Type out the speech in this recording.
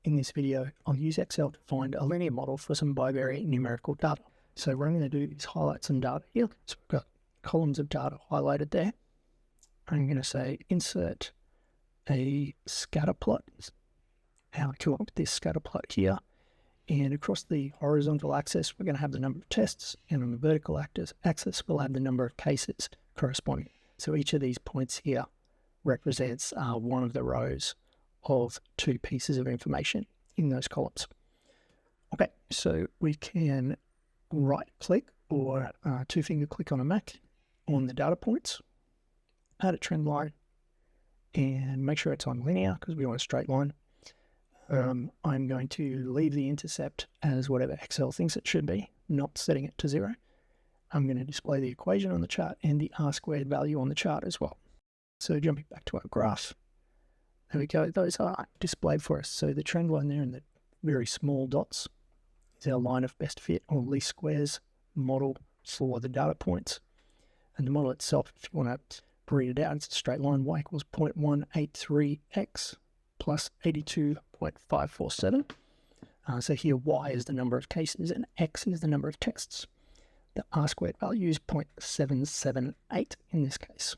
In this video, I'll use Excel to find a linear model for some bivariate numerical data. So what I'm going to do is highlight some data here. So we've got columns of data highlighted there. I'm going to say insert a scatterplot. I'll come up with this scatterplot here. And across the horizontal axis, we're going to have the number of tests. And on the vertical axis, we'll have the number of cases corresponding. So each of these points here represents one of the rows of two pieces of information in those columns. Okay, so we can right click or two finger click on a Mac on the data points, add a trend line, and make sure it's on linear because we want a straight line. I'm going to leave the intercept as whatever Excel thinks it should be, not setting it to 0. I'm going to display the equation on the chart and the R-squared value on the chart as well. So jumping back to our graph, there we go. Those are displayed for us. So the trend line there in the very small dots is our line of best fit or least squares model for the data points. And the model itself, if you want to read it out, it's a straight line. Y equals 0.183x plus 82.547. So here Y is the number of cases and X is the number of tests. The R-squared value is 0.778 in this case.